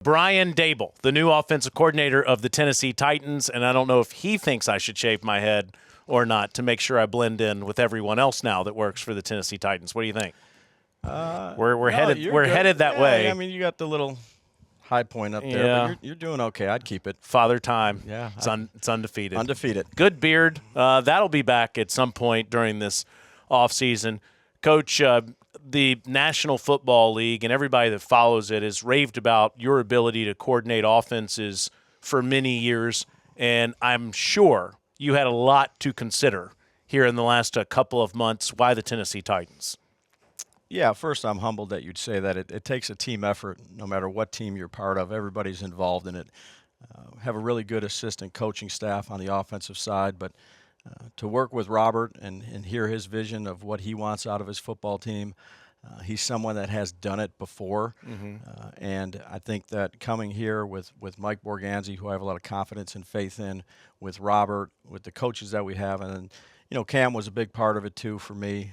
Brian Daboll, the new offensive coordinator of the Tennessee Titans, and I don't know if he thinks I should shave my head or not to make sure I blend in with everyone else now that works for the Tennessee Titans. What do you think? We're headed that way. I mean, you got the little high point up there, but you're doing okay. I'd keep it. Father Time. Yeah, it's undefeated. Undefeated. Good beard. That'll be back at some point during this offseason. Coach, the National Football League and everybody that follows it has raved about your ability to coordinate offenses for many years, and I'm sure you had a lot to consider here in the last couple of months. Why the Tennessee Titans? Yeah, first I'm humbled that you'd say that. It takes a team effort no matter what team you're part of. Everybody's involved in it. Have a really good assistant coaching staff on the offensive side, but to work with Robert and hear his vision of what he wants out of his football team, he's someone that has done it before. And I think that coming here with Mike Borganzi, who I have a lot of confidence and faith in, with Robert, with the coaches that we have, and Cam was a big part of it too for me.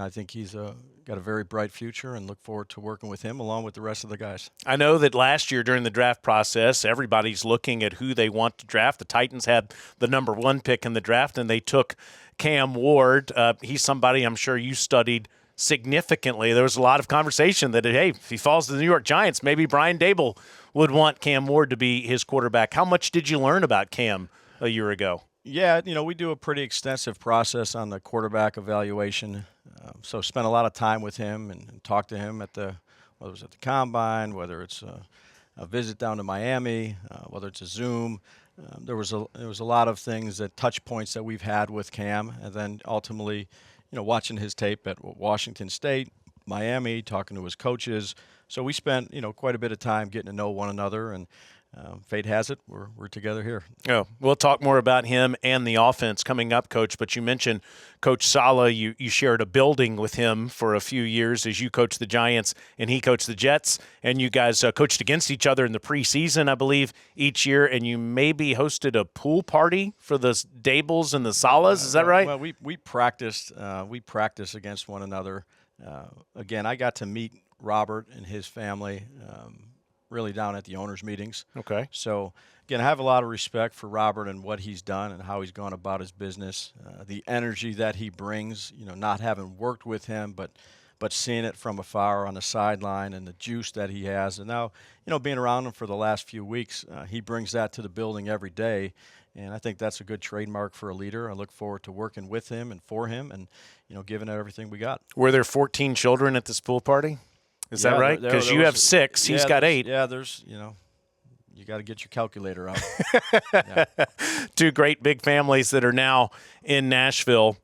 I think he's got a very bright future and look forward to working with him along with the rest of the guys. I know that last year during the draft process, everybody's looking at who they want to draft. The Titans had the number 1 pick in the draft, and they took Cam Ward. He's somebody I'm sure you studied significantly. There was a lot of conversation that, hey, if he falls to the New York Giants, maybe Brian Daboll would want Cam Ward to be his quarterback. How much did you learn about Cam a year ago? Yeah, we do a pretty extensive process on the quarterback evaluation. So spent a lot of time with him and talked to him whether it was at the Combine, whether it's a visit down to Miami, whether it's a Zoom. There was a lot of things, touch points that we've had with Cam, and then ultimately, watching his tape at Washington State, Miami, talking to his coaches. So we spent, quite a bit of time getting to know one another, and fate has it, we're together here. Oh, we'll talk more about him and the offense coming up, Coach. But you mentioned Coach Saleh. You shared a building with him for a few years as you coached the Giants and he coached the Jets. And you guys coached against each other in the preseason, I believe, each year. And you maybe hosted a pool party for the Dabulls and the Salehs. Is that right? Well, we practiced. We practiced against one another. Again, I got to meet Robert and his family really down at the owners' meetings. Okay. So, again, I have a lot of respect for Robert and what he's done and how he's gone about his business, the energy that he brings, not having worked with him, but seeing it from afar on the sideline and the juice that he has. And now, being around him for the last few weeks, he brings that to the building every day. And I think that's a good trademark for a leader. I look forward to working with him and for him and, giving it everything we got. Were there 14 children at this pool party? Is that right? Because you have 6, he's got 8. Yeah, there's, you got to get your calculator out. Yeah. 2 great big families that are now in Nashville.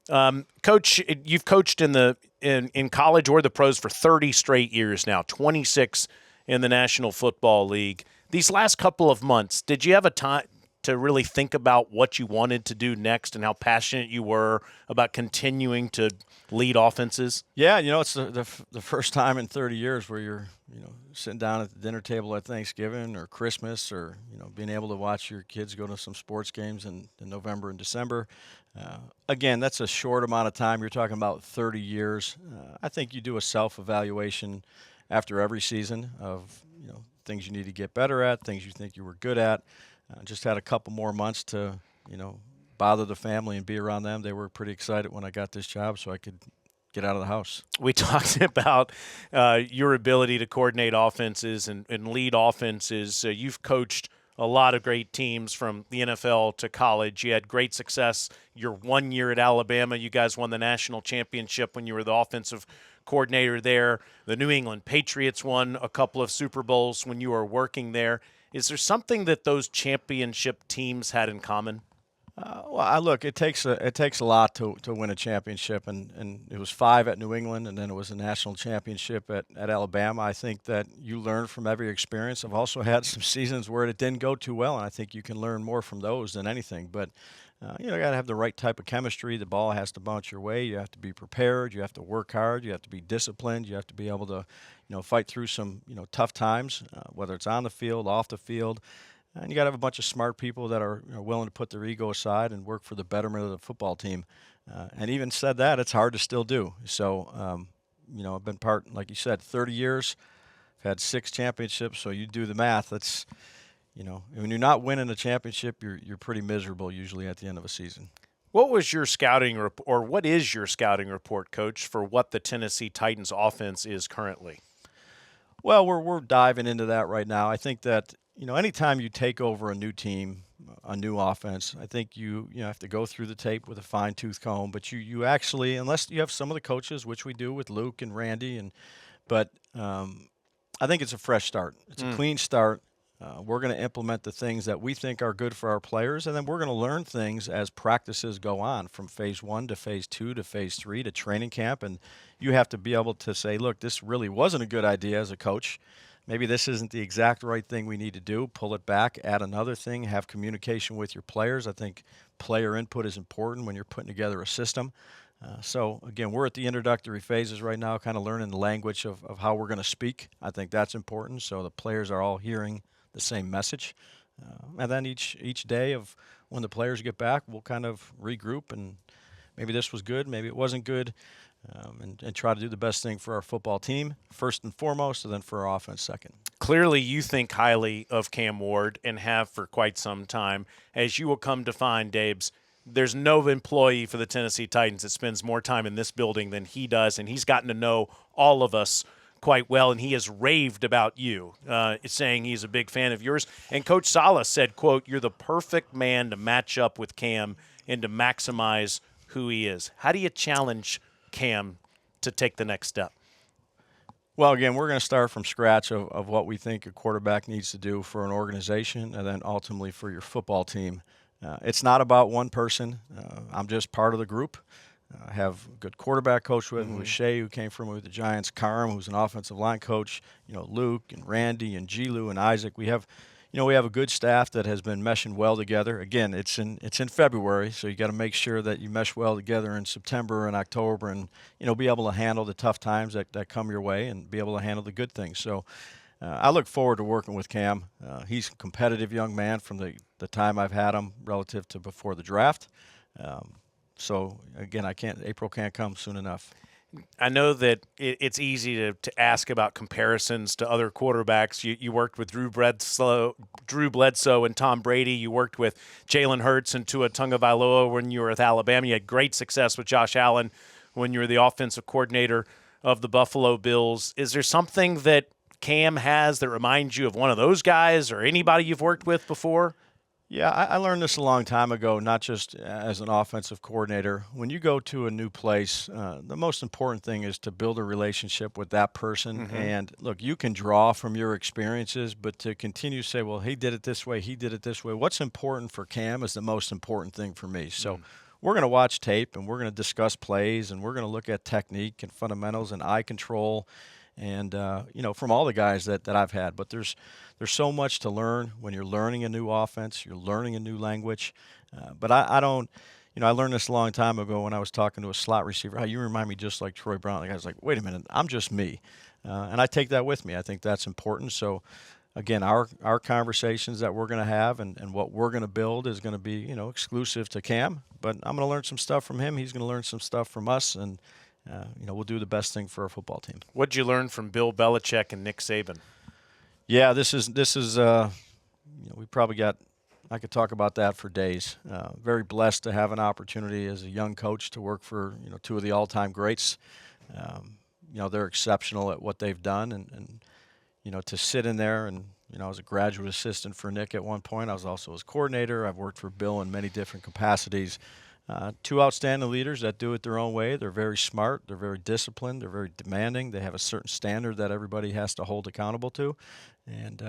Coach, you've coached in college or the pros for 30 straight years now, 26 in the National Football League. These last couple of months, did you have a time to really think about what you wanted to do next and how passionate you were about continuing to lead offenses? Yeah, it's the first time in 30 years where you're, sitting down at the dinner table at Thanksgiving or Christmas or, being able to watch your kids go to some sports games in November and December. Again, that's a short amount of time. You're talking about 30 years. I think you do a self-evaluation after every season of, things you need to get better at, things you think you were good at. Just had a couple more months to, bother the family and be around them. They were pretty excited when I got this job so I could get out of the house. We talked about your ability to coordinate offenses and lead offenses. You've coached a lot of great teams from the NFL to college. You had great success your 1 year at Alabama. You guys won the national championship when you were the offensive coordinator there. The New England Patriots won a couple of Super Bowls when you were working there. Is there something that those championship teams had in common? Look, it takes a lot to win a championship, and it was 5 at New England, and then it was a national championship at Alabama. I think that you learn from every experience. I've also had some seasons where it didn't go too well, and I think you can learn more from those than anything. But you got to have the right type of chemistry. The ball has to bounce your way. You have to be prepared. You have to work hard. You have to be disciplined. You have to be able to, fight through some, tough times, whether it's on the field, off the field. And you got to have a bunch of smart people that are willing to put their ego aside and work for the betterment of the football team. And even said that, it's hard to still do. So, I've been part, like you said, 30 years. I've had 6 championships, so you do the math. That's, when you're not winning a championship, you're pretty miserable usually at the end of a season. What was your scouting or what is your scouting report, Coach, for what the Tennessee Titans offense is currently? Well, we're diving into that right now. I think that, anytime you take over a new team, a new offense, I think you have to go through the tape with a fine-tooth comb, but you actually, unless you have some of the coaches, which we do with Luke and Randy, but I think it's a fresh start. It's a clean start. We're going to implement the things that we think are good for our players, and then we're going to learn things as practices go on, from phase 1 to phase 2 to phase 3 to training camp. And you have to be able to say, look, this really wasn't a good idea as a coach. Maybe this isn't the exact right thing we need to do. Pull it back, add another thing, have communication with your players. I think player input is important when you're putting together a system. So, again, we're at the introductory phases right now, kind of learning the language of how we're going to speak. I think that's important, so the players are all hearing the same message. And then each day of when the players get back, we'll kind of regroup, and maybe this was good, maybe it wasn't good, and try to do the best thing for our football team, first and foremost, and then for our offense second. Clearly, you think highly of Cam Ward and have for quite some time. As you will come to find, Dabes, there's no employee for the Tennessee Titans that spends more time in this building than he does, and he's gotten to know all of us quite well, and he has raved about you, saying he's a big fan of yours. And Coach Saleh said, quote, "You're the perfect man to match up with Cam and to maximize who he is." How do you challenge Cam to take the next step? Well, again, we're going to start from scratch of what we think a quarterback needs to do for an organization and then ultimately for your football team. It's not about one person. I'm just part of the group. I have a good quarterback coach with me, with Shea, who came from with the Giants, Carm, who's an offensive line coach, Luke and Randy and Gilu and Isaac. We have a good staff that has been meshing well together. Again, it's in February, so you got to make sure that you mesh well together in September and October, and be able to handle the tough times that come your way and be able to handle the good things. So I look forward to working with Cam. He's a competitive young man from the time I've had him relative to before the draft. So, again, April can't come soon enough. I know that it's easy to ask about comparisons to other quarterbacks. You worked with Drew Bledsoe and Tom Brady. You worked with Jalen Hurts and Tua Tagovailoa when you were with Alabama. You had great success with Josh Allen when you were the offensive coordinator of the Buffalo Bills. Is there something that Cam has that reminds you of one of those guys or anybody you've worked with before? Yeah, I learned this a long time ago, not just as an offensive coordinator. When you go to a new place, the most important thing is to build a relationship with that person. And, look, you can draw from your experiences, but to continue to say, well, he did it this way, he did it this way. What's important for Cam is the most important thing for me. So we're going to watch tape, and we're going to discuss plays, and we're going to look at technique and fundamentals and eye control and from all the guys that I've had. But there's so much to learn when you're learning a new offense, you're learning a new language. But I don't, I learned this a long time ago when I was talking to a slot receiver. How you remind me just like Troy Brown. Like I was like, wait a minute, I'm just me. And I take that with me. I think that's important. So, again, our conversations that we're going to have and what we're going to build is going to be, exclusive to Cam. But I'm going to learn some stuff from him. He's going to learn some stuff from us. And, we'll do the best thing for our football team. What'd you learn from Bill Belichick and Nick Saban? Yeah, this is we probably got – I could talk about that for days. Very blessed to have an opportunity as a young coach to work for, two of the all-time greats. They're exceptional at what they've done. And to sit in there and, I was a graduate assistant for Nick at one point. I was also his coordinator. I've worked for Bill in many different capacities. Two outstanding leaders that do it their own way. They're very smart. They're very disciplined. They're very demanding. They have a certain standard that everybody has to hold accountable to. And,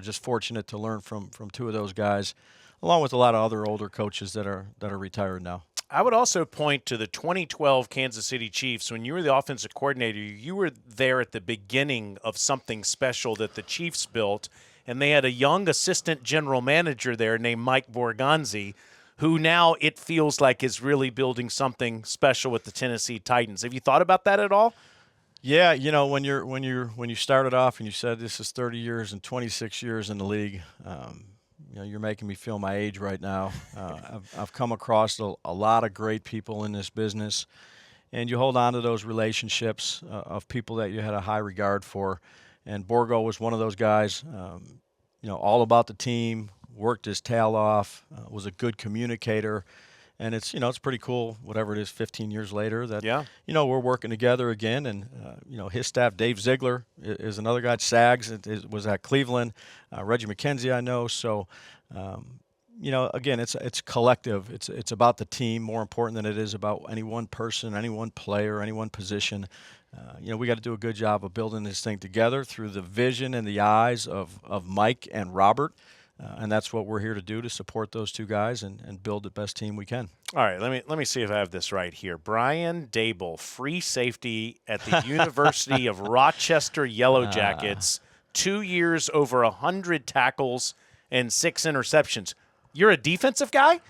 just fortunate to learn from two of those guys, along with a lot of other older coaches that are retired now. I would also point to the 2012 Kansas City Chiefs. When you were the offensive coordinator, you were there at the beginning of something special that the Chiefs built, and they had a young assistant general manager there named Mike Borgonzi, who now it feels like is really building something special with the Tennessee Titans. Have you thought about that at all? Yeah, when you started off and you said this is 30 years and 26 years in the league, you're making me feel my age right now. I've come across a lot of great people in this business, and you hold on to those relationships of people that you had a high regard for. And Borgo was one of those guys, all about the team, worked his tail off, was a good communicator. And it's pretty cool, whatever it is, 15 years later, that, we're working together again. And, his staff, Dave Ziegler is another guy. Sags was at Cleveland. Reggie McKenzie, I know. So, again, it's collective. It's about the team more important than it is about any one person, any one player, any one position. We got to do a good job of building this thing together through the vision and the eyes of Mike and Robert. And that's what we're here to do, to support those two guys and build the best team we can. All right, let me see if I have this right here. Brian Daboll, free safety at the University of Rochester Yellow Jackets, 2 years, over 100 tackles and 6 interceptions. You're a defensive guy?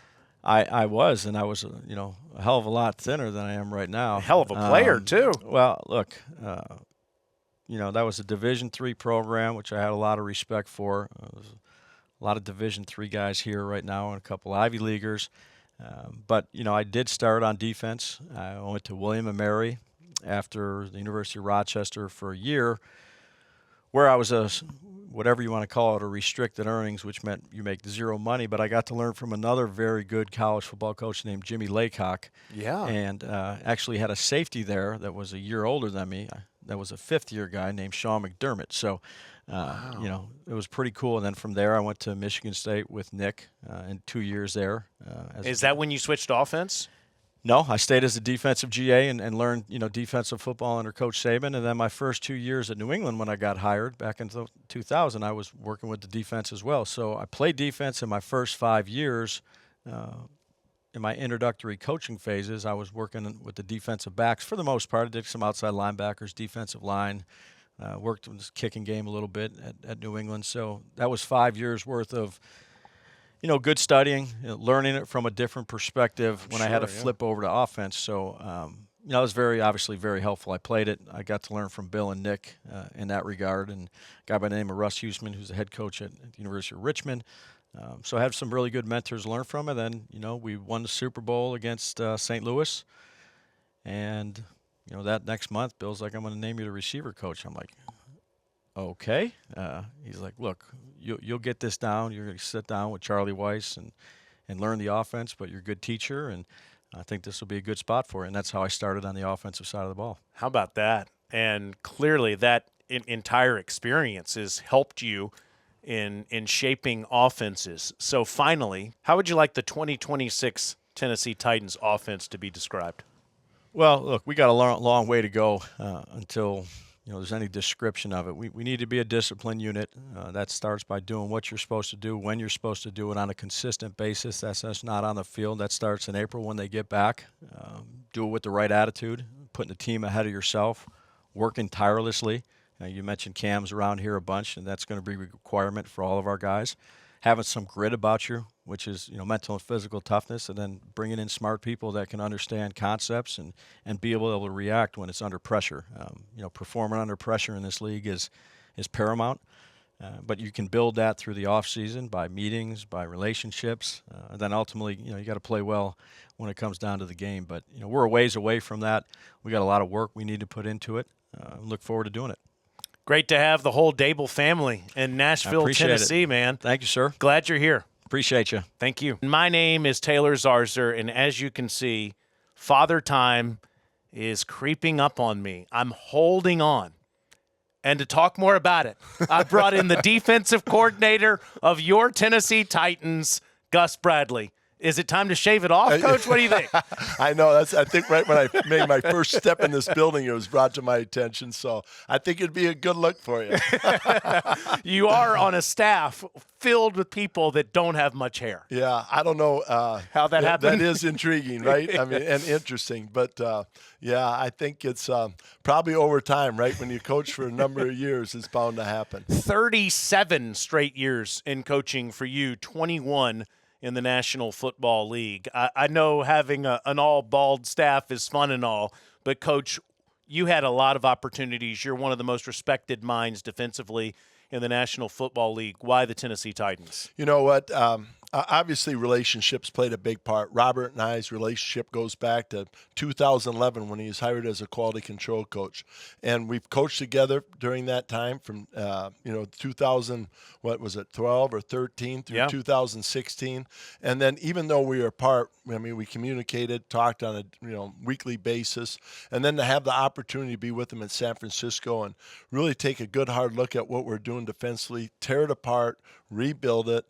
I was, and I was, a hell of a lot thinner than I am right now. A hell of a player, too. Well, look, that was a Division III program, which I had a lot of respect for. A lot of Division III guys here right now and a couple Ivy Leaguers. But I did start on defense. I went to William & Mary after the University of Rochester for a year, where I was whatever you want to call it, a restricted earnings, which meant you make zero money. But I got to learn from another very good college football coach named Jimmy Laycock. Yeah. And actually had a safety there that was a year older than me. That was a fifth-year guy named Sean McDermott. So, wow. It was pretty cool. And then from there, I went to Michigan State with Nick in 2 years there. Is that when you switched offense? No, I stayed as a defensive GA and learned, defensive football under Coach Saban. And then my first 2 years at New England, when I got hired back in 2000, I was working with the defense as well. So I played defense in my first 5 years. In my introductory coaching phases, I was working with the defensive backs for the most part. I did some outside linebackers, defensive line, worked with the kicking game a little bit at New England. So that was 5 years worth of good studying, learning it from a different perspective when I had to flip over to offense. So, it was obviously very helpful. I played it. I got to learn from Bill and Nick in that regard, and a guy by the name of Russ Huseman, who's the head coach at the University of Richmond. So I had some really good mentors to learn from. And then, we won the Super Bowl against St. Louis. And, that next month, Bill's like, I'm going to name you the receiver coach. I'm like, okay. He's like, look, you'll get this down. You're going to sit down with Charlie Weiss and learn the offense, but you're a good teacher, and I think this will be a good spot for you. And that's how I started on the offensive side of the ball. How about that? And clearly that entire experience has helped you in shaping offenses. So finally, how would you like the 2026 Tennessee Titans offense to be described? Well, look, we got a long way to go until there's any description of it. We need to be a disciplined unit. That starts by doing what you're supposed to do, when you're supposed to do it on a consistent basis. That's not on the field. That starts in April when they get back. Do it with the right attitude, putting the team ahead of yourself, working tirelessly. You mentioned Cam's around here a bunch, and that's going to be a requirement for all of our guys. Having some grit about you, which is mental and physical toughness, and then bringing in smart people that can understand concepts and be able to react when it's under pressure. Performing under pressure in this league is paramount, but you can build that through the off season by meetings, by relationships, and then ultimately you got to play well when it comes down to the game. But we're a ways away from that. We got a lot of work we need to put into it. Look forward to doing it. Great to have the whole Daboll family in Nashville, Tennessee, man. Thank you, sir. Glad you're here. Appreciate you. Thank you. My name is Taylor Zarzer, and as you can see, Father Time is creeping up on me. I'm holding on. And to talk more about it, I brought in the defensive coordinator of your Tennessee Titans, Gus Bradley. Is it time to shave it off, Coach? What do you think? I know. I think right when I made my first step in this building, it was brought to my attention. So I think it'd be a good look for you. You are on a staff filled with people that don't have much hair. Yeah, I don't know how that happened. That is intriguing, right? I mean, and interesting. But, yeah, I think it's probably over time, right? When you coach for a number of years, it's bound to happen. 37 straight years in coaching for you, 21 in the National Football League. I know having an all-bald staff is fun and all, but, Coach, you had a lot of opportunities. You're one of the most respected minds defensively in the National Football League. Why the Tennessee Titans? You know what? Obviously, relationships played a big part. Robert and I's relationship goes back to 2011 when he was hired as a quality control coach, and we've coached together during that time from 2000, what was it, 12 or 13 through 2016, and then even though we were apart, I mean, we communicated, talked on a weekly basis, and then to have the opportunity to be with him in San Francisco and really take a good hard look at what we're doing defensively, tear it apart, rebuild it.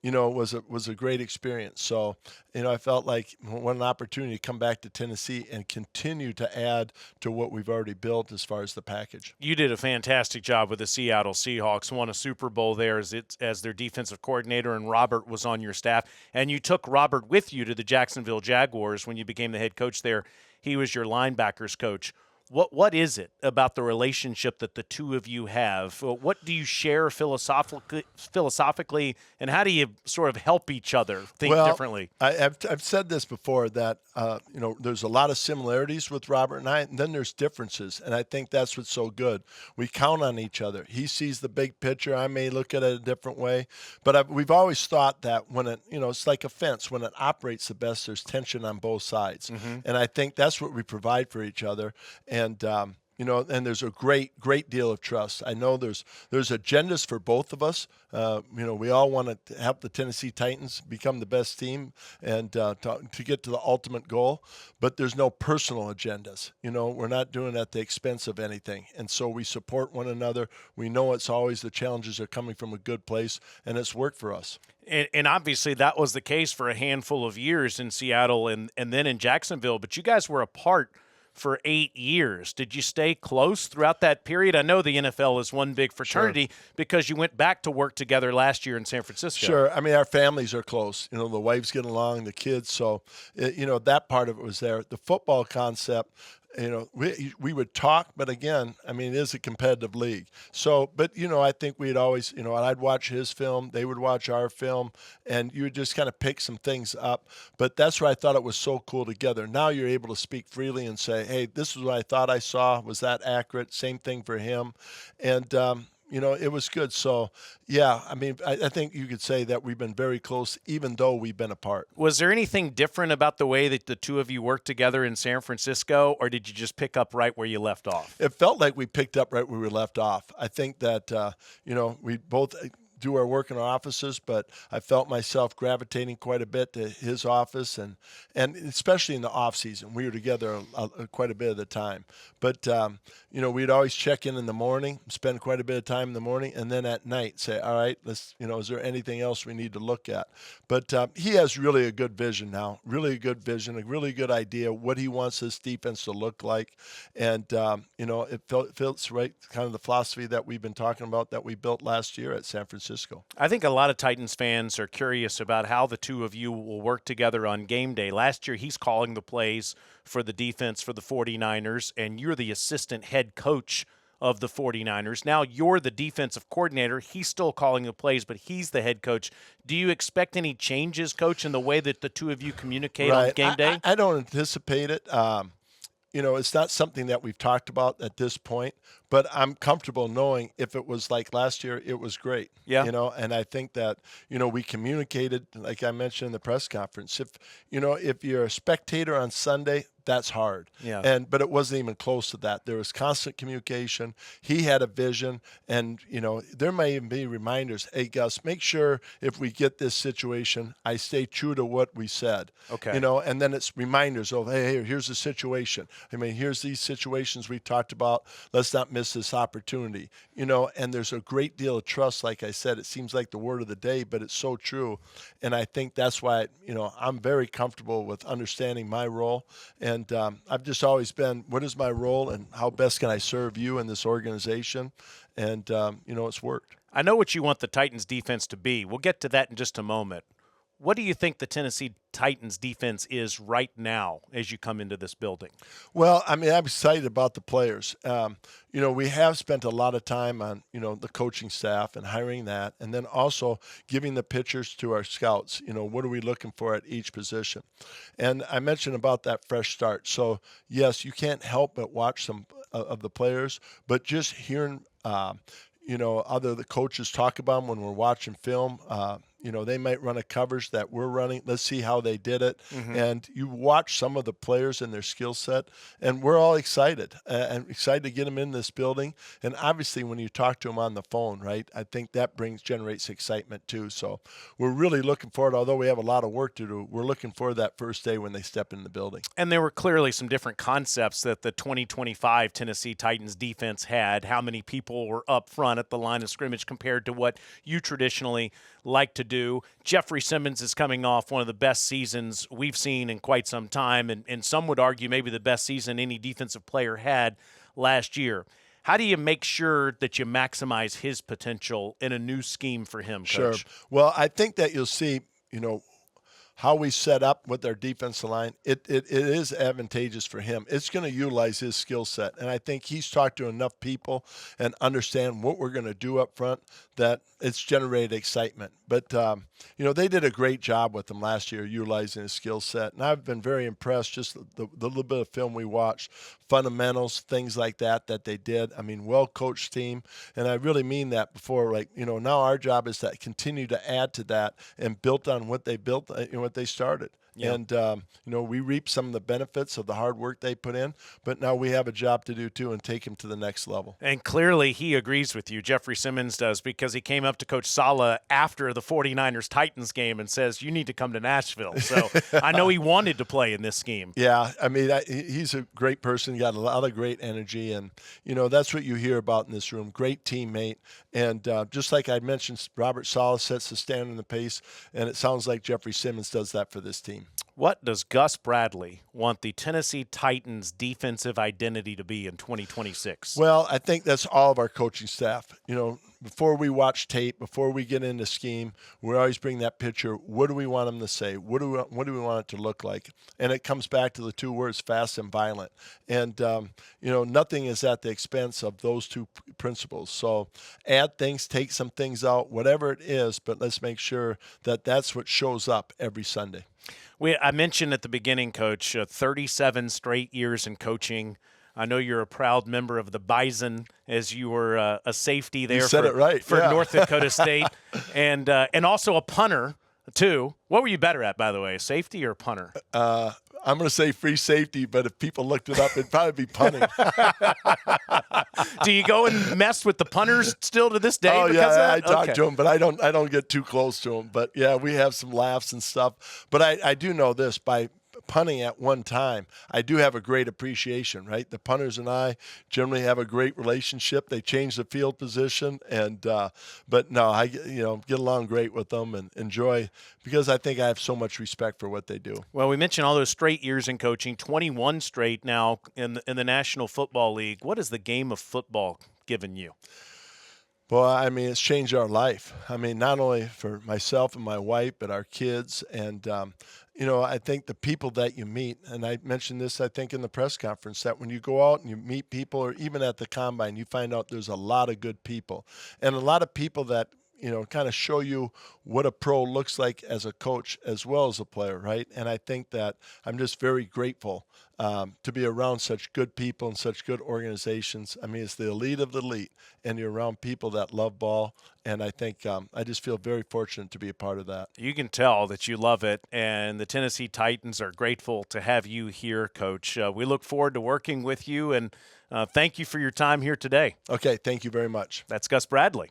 Was a great experience. So, I felt like what an opportunity to come back to Tennessee and continue to add to what we've already built as far as the package. You did a fantastic job with the Seattle Seahawks, won a Super Bowl there as their defensive coordinator, and Robert was on your staff. And you took Robert with you to the Jacksonville Jaguars when you became the head coach there. He was your linebackers coach. What is it about the relationship that the two of you have? What do you share philosophically, and how do you sort of help each other think differently? I've said this before that there's a lot of similarities with Robert and I, and then there's differences, and I think that's what's so good. We count on each other. He sees the big picture. I may look at it a different way, but we've always thought that when it's like a fence. When it operates the best, there's tension on both sides, and I think that's what we provide for each other. And and there's a great deal of trust. I know there's agendas for both of us. We all want to help the Tennessee Titans become the best team and to get to the ultimate goal. But there's no personal agendas. We're not doing it at the expense of anything. And so we support one another. We know it's always the challenges are coming from a good place, and it's worked for us. And obviously that was the case for a handful of years in Seattle and then in Jacksonville. But you guys were apart for 8 years. Did you stay close throughout that period? I know the NFL is one big fraternity because you went back to work together last year in San Francisco. Sure. I mean, our families are close. The wives get along, the kids. So, that part of it was there. The football concept, we would talk, but again, I mean, it is a competitive league. So, but, I think we'd always, I'd watch his film, they would watch our film, and you would just kind of pick some things up. But that's why I thought it was so cool together. Now you're able to speak freely and say, hey, this is what I thought I saw. Was that accurate? Same thing for him. And, it was good. So, yeah, I mean, I think you could say that we've been very close, even though we've been apart. Was there anything different about the way that the two of you worked together in San Francisco, or did you just pick up right where you left off? It felt like we picked up right where we left off. I think that, we both do our work in our offices, but I felt myself gravitating quite a bit to his office, and especially in the off season, we were together quite a bit of the time. But we'd always check in the morning, spend quite a bit of time in the morning, and then at night say, all right, let's is there anything else we need to look at? But he has really a good vision now, really a good vision, a really good idea what he wants this defense to look like, and it feels right, kind of the philosophy that we've been talking about that we built last year at San Francisco. I think a lot of Titans fans are curious about how the two of you will work together on game day. Last year, he's calling the plays for the defense for the 49ers, and you're the assistant head coach of the 49ers. Now you're the defensive coordinator. He's still calling the plays, but he's the head coach. Do you expect any changes, Coach, in the way that the two of you communicate on game day? I don't anticipate it. It's not something that we've talked about at this point, but I'm comfortable knowing if it was like last year, it was great. Yeah. And I think that, we communicated, like I mentioned in the press conference, if you're a spectator on Sunday, that's hard. Yeah. But it wasn't even close to that. There was constant communication. He had a vision, and there may even be reminders. Hey, Gus, make sure if we get this situation, I stay true to what we said. Okay. And then it's reminders of, hey, here's the situation. I mean, here's these situations we talked about. Let's not miss this opportunity. And there's a great deal of trust. Like I said, it seems like the word of the day, but it's so true. And I think that's why, I'm very comfortable with understanding my role. And I've just always been, what is my role and how best can I serve you in this organization? And, it's worked. I know what you want the Titans defense to be. We'll get to that in just a moment. What do you think the Tennessee Titans defense is right now as you come into this building? Well, I mean, I'm excited about the players. We have spent a lot of time on, the coaching staff and hiring that, and then also giving the pictures to our scouts. What are we looking for at each position? And I mentioned about that fresh start. So, yes, you can't help but watch some of the players, but just hearing, other the coaches talk about them when we're watching film, they might run a coverage that we're running. Let's see how they did it. And you watch some of the players and their skill set, and we're all excited and excited to get them in this building. And obviously, when you talk to them on the phone, right, I think that generates excitement too. So we're really looking forward, although we have a lot of work to do, we're looking forward to that first day when they step in the building. And there were clearly some different concepts that the 2025 Tennessee Titans defense had. How many people were up front at the line of scrimmage compared to what you traditionally like to do. Jeffrey Simmons is coming off one of the best seasons we've seen in quite some time, and some would argue maybe the best season any defensive player had last year. How do you make sure that you maximize his potential in a new scheme for him, Coach? Sure. Well, I think that you'll see, how we set up with our defensive line, it is advantageous for him. It's going to utilize his skill set. And I think he's talked to enough people and understand what we're going to do up front that it's generated excitement. But, they did a great job with him last year utilizing his skill set. And I've been very impressed, just the little bit of film we watched, fundamentals, things like that they did. I mean, well-coached team. And I really mean that before, now our job is to continue to add to that and build on what they built, what they started. Yeah. And, we reap some of the benefits of the hard work they put in, but now we have a job to do too and take him to the next level. And clearly he agrees with you, Jeffrey Simmons does, because he came up to Coach Saleh after the 49ers-Titans game and says, you need to come to Nashville. So I know he wanted to play in this scheme. Yeah, I mean, he's a great person, got a lot of great energy, and, that's what you hear about in this room, great teammate. And just like I mentioned, Robert Saleh sets the standard and the pace, and it sounds like Jeffrey Simmons does that for this team. What does Gus Bradley want the Tennessee Titans' defensive identity to be in 2026? Well, I think that's all of our coaching staff. Before we watch tape, before we get into scheme, we always bring that picture. What do we want them to say? What do we want it to look like? And it comes back to the two words, fast and violent. And, nothing is at the expense of those two principles. So add things, take some things out, whatever it is, but let's make sure that that's what shows up every Sunday. I mentioned at the beginning, Coach, 37 straight years in coaching. I know you're a proud member of the Bison, as you were a safety there for North Dakota State, and also a punter too. What were you better at, by the way, safety or punter? I'm going to say free safety, but if people looked it up, it'd probably be punting. Do you go and mess with the punters still to this day? Oh yeah, I talk to them, but I don't get too close to them. But yeah, we have some laughs and stuff. But I do know this, by punting at one time, I do have a great appreciation, right? The punters and I generally have a great relationship. They change the field position, and but no, I get along great with them and enjoy, because I think I have so much respect for what they do. Well, we mentioned all those straight years in coaching, 21 straight now in the National Football League. What has the game of football given you? Well, I mean, it's changed our life. I mean, not only for myself and my wife, but our kids. And, I think the people that you meet, and I mentioned this, I think, in the press conference, that when you go out and you meet people, or even at the combine, you find out there's a lot of good people. And a lot of people that, kind of show you what a pro looks like as a coach as well as a player, right? And I think that I'm just very grateful to be around such good people and such good organizations. I mean, it's the elite of the elite, and you're around people that love ball, and I think I just feel very fortunate to be a part of that. You can tell that you love it, and the Tennessee Titans are grateful to have you here, Coach. We look forward to working with you, and thank you for your time here today. Okay, thank you very much. That's Gus Bradley.